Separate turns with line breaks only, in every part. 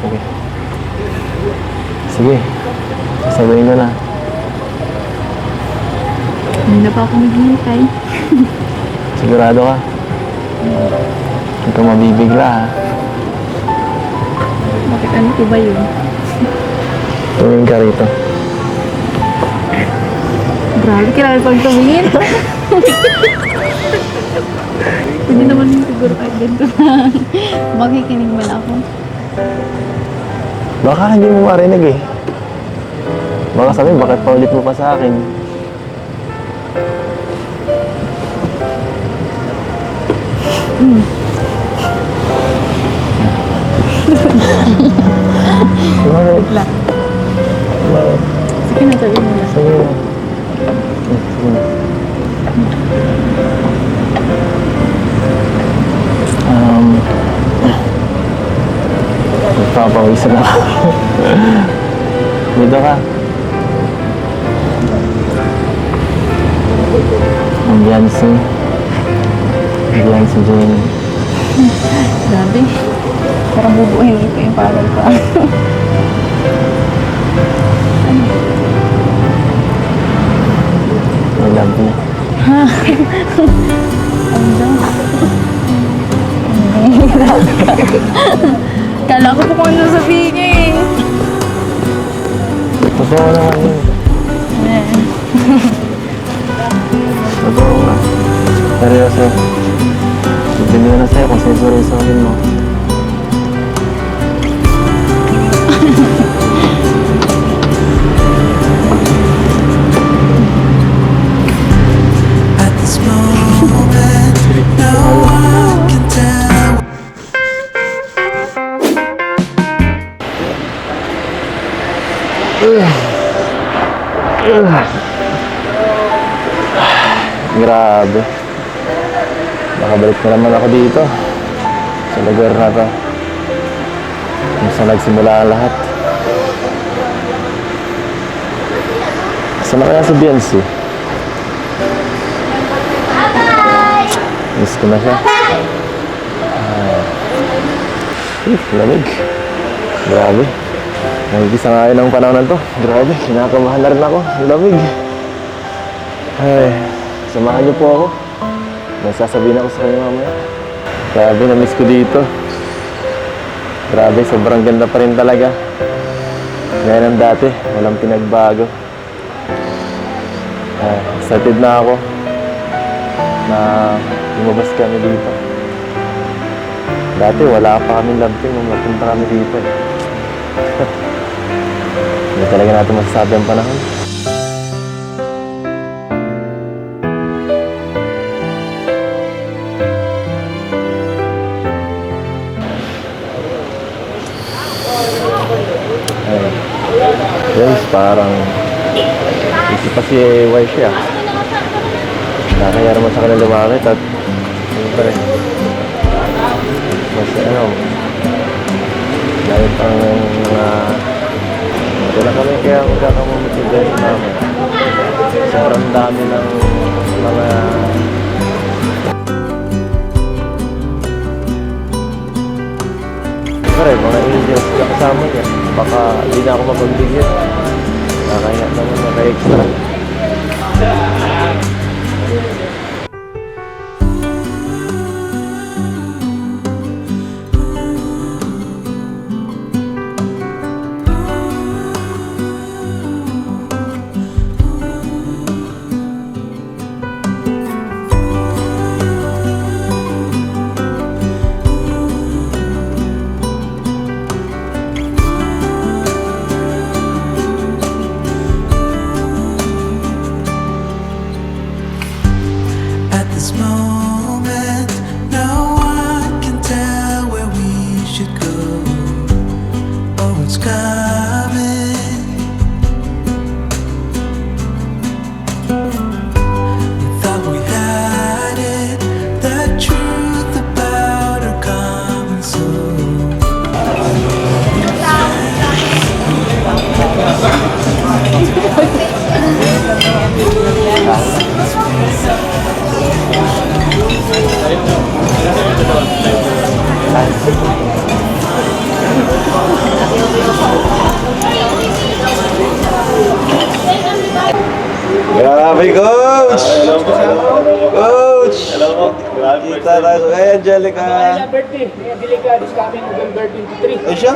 Sige. Sige. Sasabihin ko na.
Hindi na pa ako naghihintay.
Sigurado ka? Ito mabibigla ha.
Bakit ano ko ba yun?
Tumingin ka rito.
Grabe, kailangan pag tumingin. Hindi naman siguro kahit ganito lang. Makikinig man ako.
Baka hindi mo marinig eh. Baka sabihin, bakit paulit mo pa sa akin?
Wait lang. Sige na, sabihin mo na.
Sige na. Sige na. Nagpapawisa na ako. Dito ka. Ang Beyonce. Ang Beyonce Jane.
Grabe. Parang bubuhin ito yung palay ko.
I love you.
Ano daw? Kala ko po kung ano sabihin niya eh.
Totoo naman yun. Totoo ka. Seryoso. Sabihin ko na sa'yo kung seryosohin mo.
At this moment, no one can tell.
Grabe. Nakabalik na naman ako dito. Sa lugar na to. Kung saan nagsimula ang lahat. Saan na kaya si Beyonce? Miss ko na siya. Lamig. Grabe. Nagigisa nga yun ang panahon na to. Grabe, kinakamahan na rin ako. Lamig. Ay, samahan niyo po ako. May sasabihin ako sa kanya mamaya. Grabe, na-miss ko dito. Grabe, sobrang ganda pa rin talaga. Gaya ng dati, walang pinagbago. Ay, excited na ako na lumabas kami dito. Dati wala pa kami love team nung napunta kami dito eh. Hindi talaga natin masasabi ang panahon. Guys, parang isip pa si wife siya. Nakakaya naman sa kanila lumamit at ano pa rin. Mas ano, dahil pang mga wala kami kaya magkakamamit yung guys namin. Sobrang dami ng mga pare, mga angels na kasama niya. Baka hindi na ako mapagbigyan. Nakakaya naman naka-extra.
At this moment, no one can tell where we should go or what's coming. We thought we had it, the truth about our common soul.
Grabe, Coach! Coach! Kita tayo kay Angelica.
birthday. Angelica is coming November 23.
Ay siya?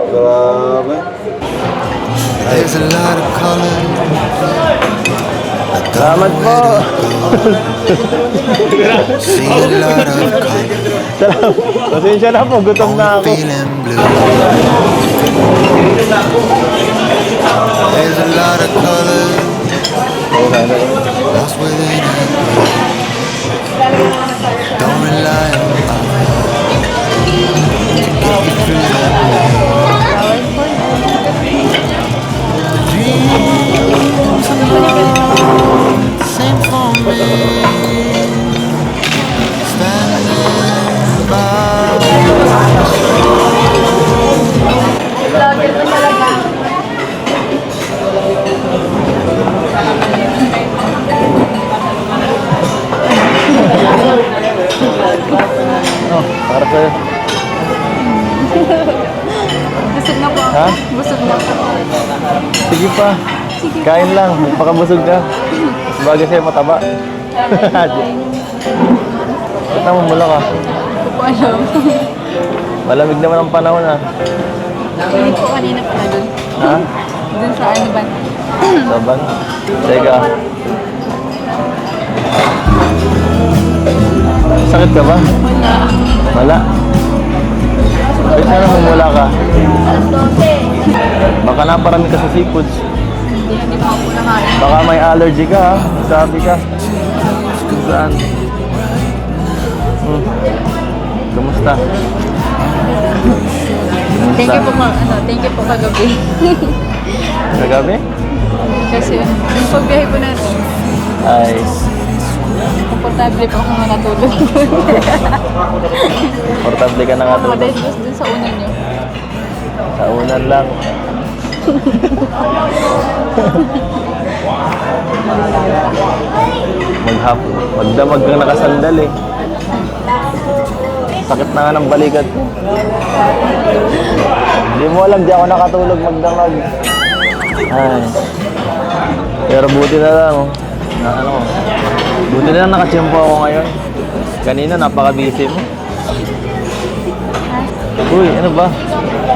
Grabe.
There's a lot of color.
Salamat po.
See a lot of color.
Salamat. Pasensya na po, gutom na ako.
Feeling blue. There's a lot of color. Lost within it. Don't rely on to get you through that day. The dreams are same for me. Standing by.
Vlogger ko talaga.
Oh, para sa'yo.
Busog na po ako.
Ha?
Busog na po.
Sige pa. Kain lang. Magpakabusog ka. Bagay sa'yo mataba. Ba't naman mula ka?
Hindi ko alam.
Malamig naman ang panahon ah.
Hindi ko kanina pala dun.
Ha?
Dun sa ano ba?
Saban? Teka. Sakit ka ba?
Wala.
Wala. Wait na naman mula ka. Baka naparami ka sa seafoods.
Hindi pa ako nakain.
Baka may allergy ka ha. Sabi ka. Saan? Kumusta?
Thank you po thank you po kagabi.
Kagabi?
Kasi yung pagbiyahe po natin,
Ay.
komportable po ako natulog.
Portable ka na nga
Ako
doon.
dahil dun sa unan nyo.
Sa unan lang. Maghapon. Magdamag kang nakasandal eh. Sakit na nga ng balikat ko. Hindi mo alam, di ako nakatulog magdamag. Ay. Pero buti na lang. Na, ano, buti na lang nakachempo ako ngayon. Kanina napaka-busy mo. Uy, ano ba?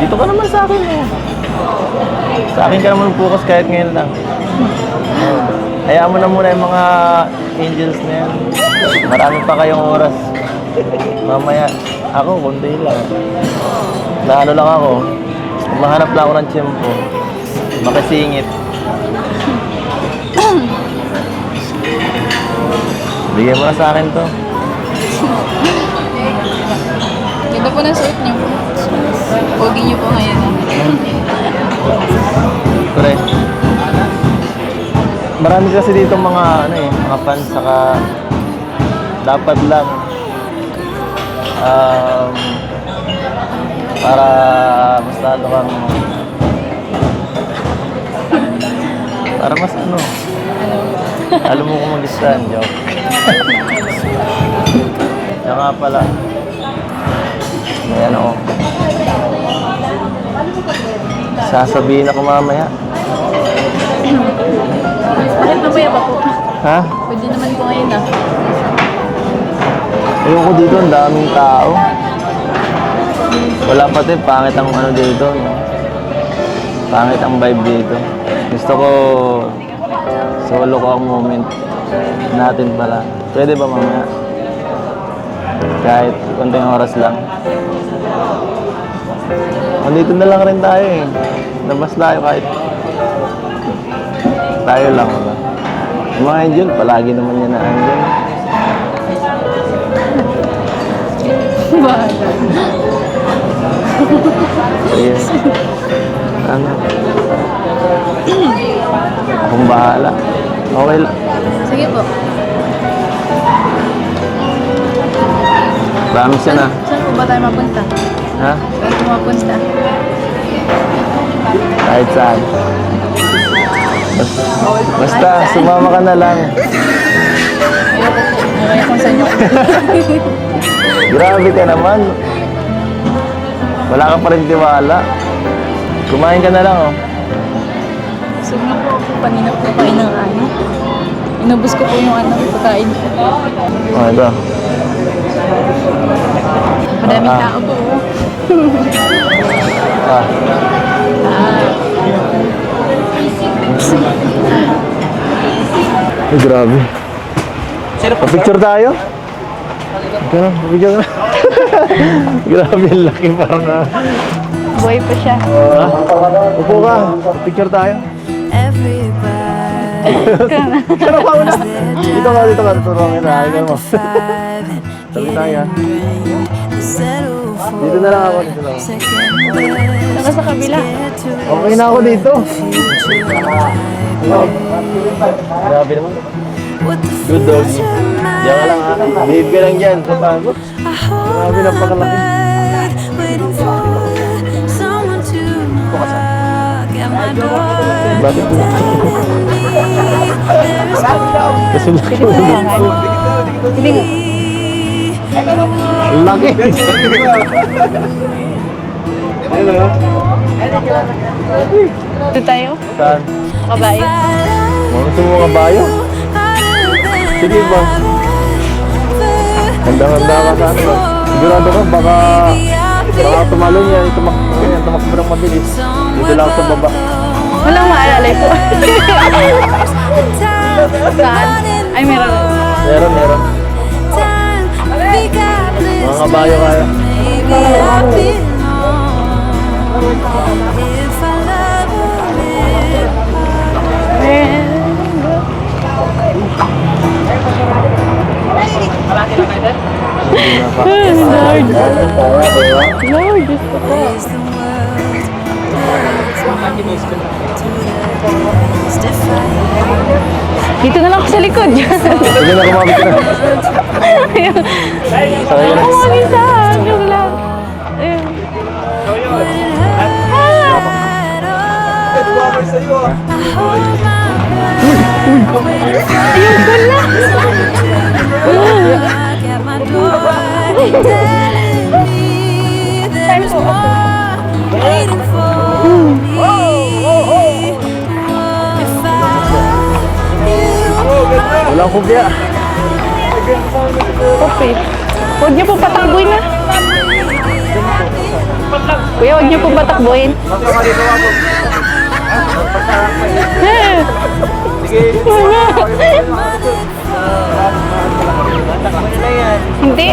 Dito ka naman sa akin eh. Sa akin ka naman focus kahit ngayon lang. Hayaan mo na muna yung mga angels na yan. Marami pa kayong oras. Mamaya, ako, kunti lang. Na ano lang ako, mahanap lang ako ng tiyempo. Makisingit. Bigyan mo na sa akin to.
Ganda po ng suot niyo. Pogi niyo po ngayon.
Pre. Marami kasi dito mga ano eh, mga fans saka dapat lang para mas lalo kang para mas ano alam mo kung mag-stand, joke. Yan nga pala. May ano, sasabihin ako mamaya.
Bakit mamaya ba po?
Ha?
Pwede naman po ngayon ah.
Ayoko dito, ang daming tao. Wala pati, pangit ang ano dito. No? Pangit ang vibe dito. Gusto ko solo ko ang moment natin pala. Pwede ba mamaya? Kahit konting oras lang. Nandito na lang rin tayo eh. Labas tayo kahit tayo lang. Wala. Yung mga angel, palagi naman yan na angel.
Bahala.
Sige. Ano? Akong bahala. Okay lang.
Sige po.
Promise yan ah.
Saan po ba tayo mapunta?
Ha?
Saan po mapunta?
Kahit saan. Basta, sumama ka na lang.
Ayoko po. Okay kung saan nyo.
Grabe ka naman. Wala ka pa rin tiwala. Kumain ka na lang, oh.
Busog na po ako. Kanina po kain ng ano. Inubos ko po yung ano, pagkain ko.
Oh, ito.
Madaming tao po.
Ah. Ay, grabe. Pa-picture tayo? Ito na, pa-picture na. Grabe, ang laki parang
Buhay pa siya.
ah. Upo ka, picture tayo. Pero ka muna. Dito ka, tutulungan kita. Ayun mo. Sabi tayo. Dito na lang ako, dito lang.
Saka sa kabila.
Okay na ako dito. Grabe naman. Good dog. Diyan ka lang ha. Behave ka lang dyan. Sa bago. Grabe, napakalaki. Bakit po? Kasi laki mo.
Hindi.
Laki.
Ito tayo.
Saan?
Kabayo.
Gusto mo kabayo? Sige ba? Handa-handa ka sa ano. Sigurado ka, baka tumalon yan. Tumakbo ng mabilis. Dito lang sa baba.
Walang maalala po. Saan? Ay, meron.
Meron. Mga kabayo kaya.
Lord, gusto ko. Dito na lang ako sa likod.
Sige na, kumabit ka na. Sakay ka na.
Kumagin sa hanggang lang. Ayun.
Walang kubya.
Okay. Huwag niyo po patakbuhin na. Kuya, huwag niyo po patakbuhin. Hindi.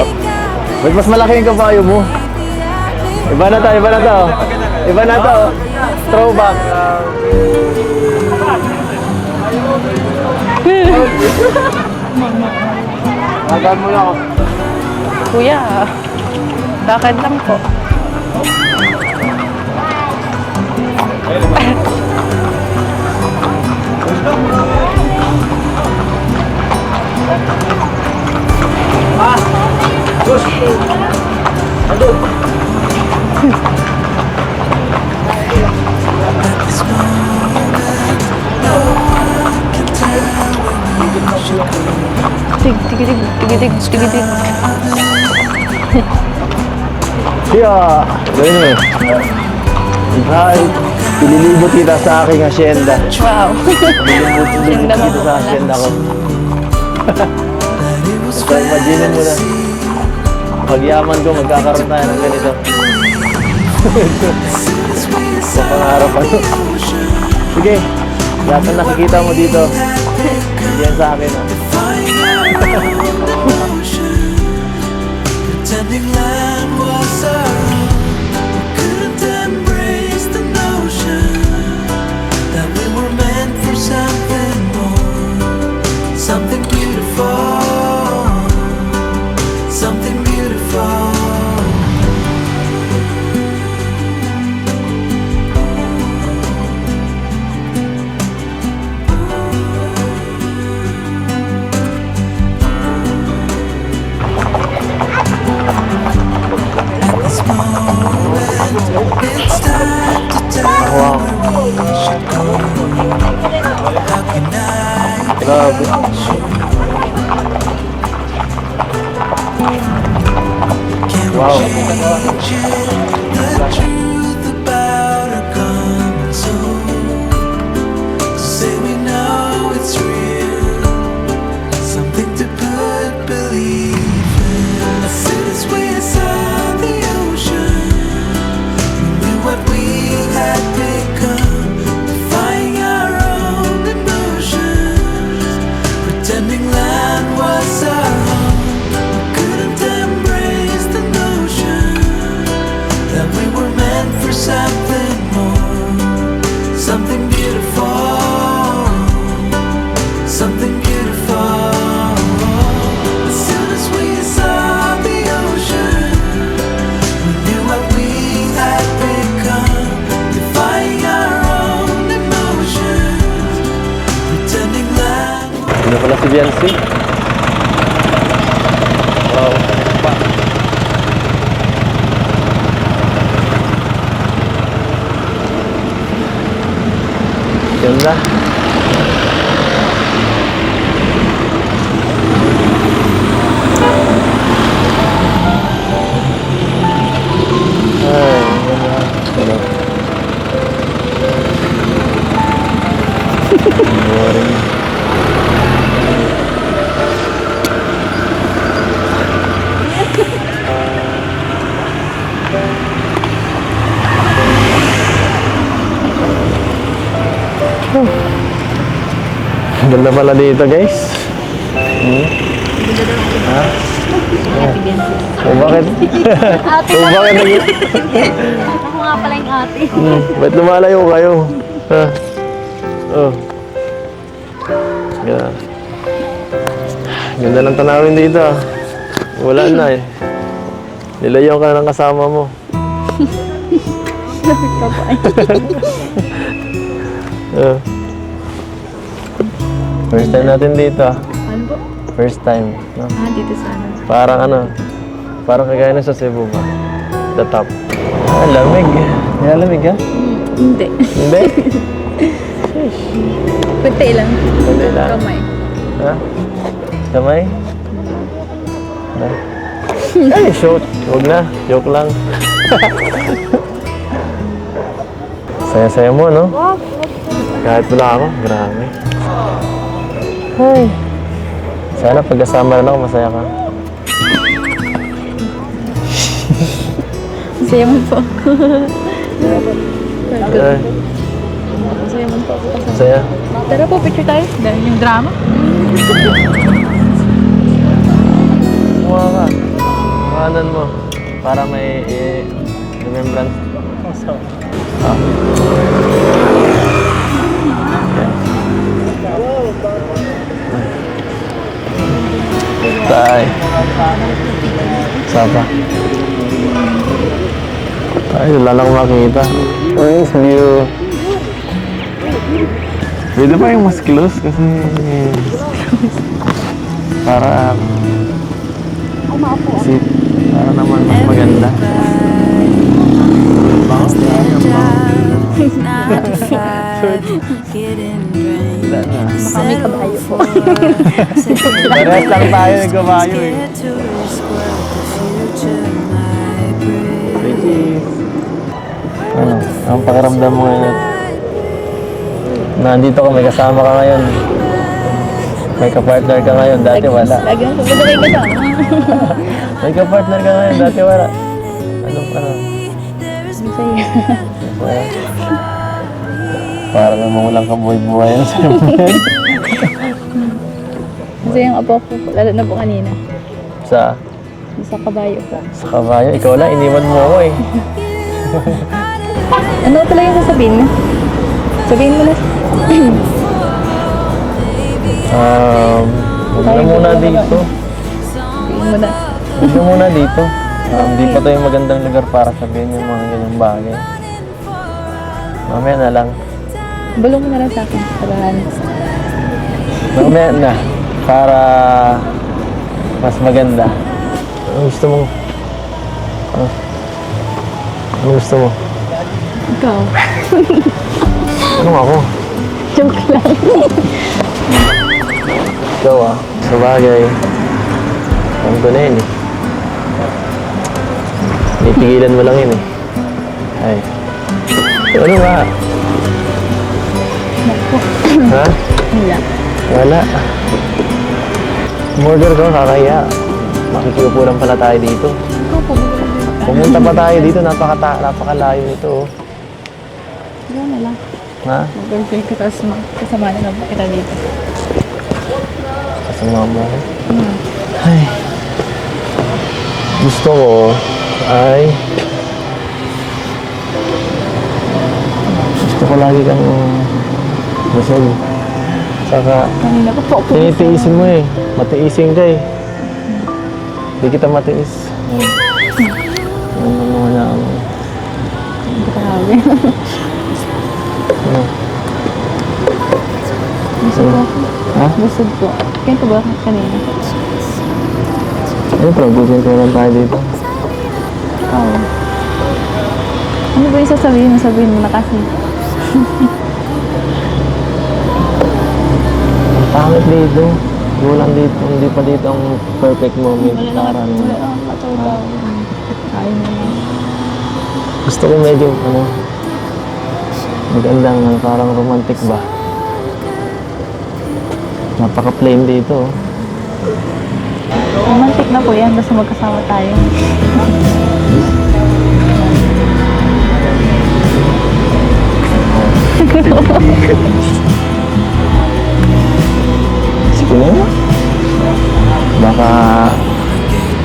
Ba't mas malaki yung kabayo mo? Iba na to. Iba na to. Throwback. Magaan mo lang ako.
Kuya, bakit lang po? Tigidig.
Siya! Gawin mo eh. Hi! Ililibot kita sa aking asyenda.
Wow.
Ililibot kita sa asyenda ko. So, imagine mo na. Pag-yaman ko, magkakaroon tayo ng ganito. Sa pangarap ano. Sige, lahat na nakikita mo dito. Hindi yan sa akin ah.
Pretending land was our own, we couldn't embrace the notion that we were meant for something more, something beautiful, something beautiful. It's time to tell
Wow.
where we should go. How can I
Grabe.
can
Wow.
change the truth about our meant for something more, something beautiful, something beautiful. As soon as we saw the ocean, we knew what we had become, defying our own emotions, pretending that.
Ano pala si Biancy? Wow. Ganda. Ay, ganda. Boring. Ganda pala dito, guys. Ha? Oh, bakit?
Ate
Oh, bakit nag-
Ako nga pala yung ate.
Ba't lumalayo kayo? Ha? Oh. Ganda. Ganda ng tanawin dito, ah. Wala na eh. Nilayaw ka ng kasama mo. Oh. First time natin dito, ah.
Ano po?
First time. No?
Dito sana.
Parang ano, parang kagaya na sa Cebu ba? The top. Ah, lamig. May lamig ha?
Hindi.
Hindi?
Kunti lang.
Kunti lang.
Kamay.
Ha? Kamay? Na? Ay, shoot. Huwag na. Joke lang. Saya-saya mo, no? Kahit wala ako. Grabe. Ay. Sana pagkasama rin ako, masaya ka.
Masaya mo po.
Ay,
Masaya mo po.
masaya.
Tara po, picture tayo. Dahil yung drama.
Mukha ka. Mukhanan mo. Para may remembrance. Ah. Tay. Sapa. Ay, wala lang makita. Nice view. Pwede pa yung mas close kasi para kasi para naman mas maganda. Wala na.
Kami kabayo po.
Parehas lang tayo nagkabayo eh. Ano? Ang pakiramdam mo ngayon? Nandito ka, may kasama ka ngayon. May kapartner ka ngayon, dati wala.
Lagi nang pupunta kayo kasama.
May kapartner ka ngayon, dati wala. Ano?
Masaya.
Masaya. Parang namulang ka buhay-buhay yan sa'yo.
Masaya yung apo ko po. Lalo na po kanina.
Sa
Kabayo po.
kabayo, ikaw lang, iniwan mo ako eh.
Ano pala yung sasabihin mo? Sabihin mo na.
Huwag na muna dito.
Sabihin mo na.
Huwag na muna dito. Hindi pa ito yung magandang lugar para sabihin yung mga ganyang bagay. Mamaya na lang.
Bulong mo na lang sa akin. Parahan.
Mamaya na. Para mas maganda. Ano gusto mo? Ano gusto mo?
Ikaw.
Ano ako?
Joke lang.
Ikaw ah. Sabagay. Alam ko na yun eh. Pipigilan mo lang yun eh. Ay. Ano nga? Ha?
Wala.
Wala. Murder ko, kakaya. Makikiupo lang pala tayo dito.
Ikaw po.
Pumunta pa tayo dito, napakalayo nito.
Ikaw na lang.
Ha?
Mag-girlfriend ka tapos kasama na lang kita dito.
Kasama mo ako. Ay. Gusto ko ay ko lagi kang busog. Saka,
Kanina pa po ako.
tinitiisin mo eh. Matiisin ka eh. Hindi kita matiis. Ano naman na ako.
Grabe.
Ano?
Busog po ako.
Ha?
Busog po. Kaya po ba kanina?
Ano pa? Gugin-tunan tayo dito.
Oo. Ano ba yung sasabihin mo? Sabihin mo na kasi.
Ang pangit dito. Kulang dito. Hindi pa dito ang perfect moment para ano.
Wala akong kataw-taw. Ayun na lang.
Gusto ko medyo ano, magandang ano, parang romantic ba? Napaka-plain dito.
Romantic na po yan. Basta magkasama tayo.
Sige na yun. Baka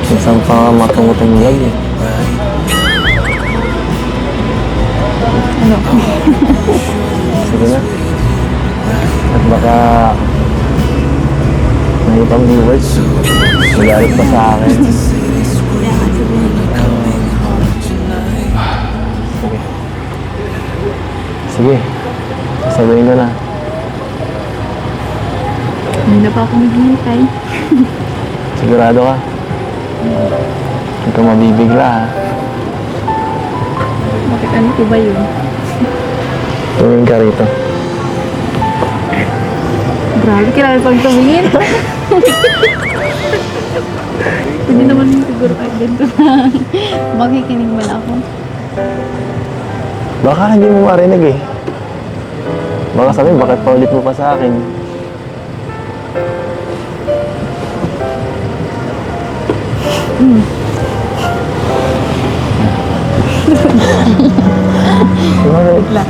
minsan pa matungutan mo lagi.
Ano?
Sige na. At baka may ibang viewers. Magalit pa sa akin. Sige. Sige. Sasabihin ko na.
Hindi na pa ako naghihintay.
Sigurado ka? Huwag ka mabibigla ha.
Bakit ano po ba yun?
Tumingin ka rito.
Grabe, kailangan pang tumingin. Hindi naman siguro kahit ganito lang. Makikinig man ako.
Baka hindi mo marinig eh. Baka sabihin, bakit paulit mo pa sa akin? Bakit?
Lang.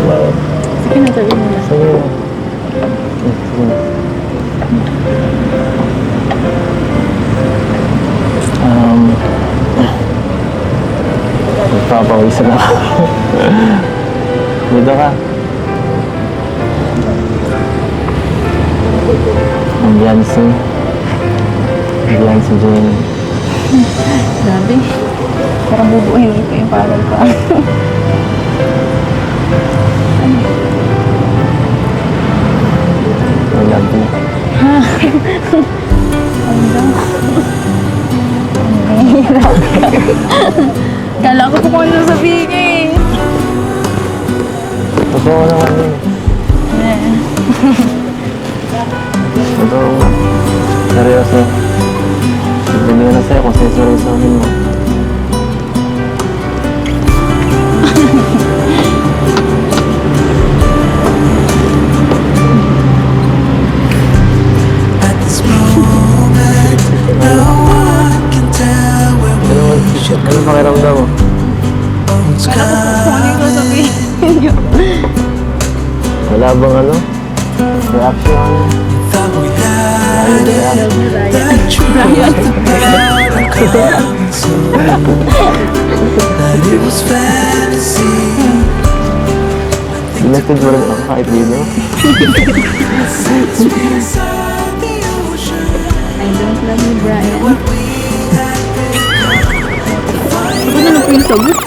Bakit?
Sige na, sabihin mo na.
Sige na. Sige na. Nagpapawisan ako. Dito ka. Ang Beyonce. Beyonce Jane.
Grabe. Parang bubuhin ko yung parang ko.
I love you.
Kala ko po kung ano sabihin niya eh.
Totoo naman yun. Totoo nga. Seryoso. Bibili na sa'yo kung seryosohin mo.
At this moment, no one can tell where we should
Ano pakiramdam mo?
go. It's
Kala ko po kung ano yung sabihin niyo.
Wala bang ano? Reaction?
thought we had
Ayun na yan.
that truth about our coming soon. That it was fantasy.
Binatid mo rin ako kahit dito.
Since we saw the ocean,
I don't love you, Brian.
what we had become.
Ano na po yung sagot?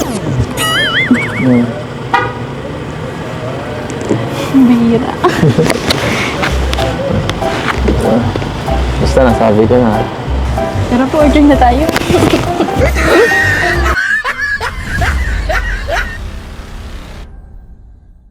Bihira.
Basta nasabi ko na.
Pero po, urgent na tayo.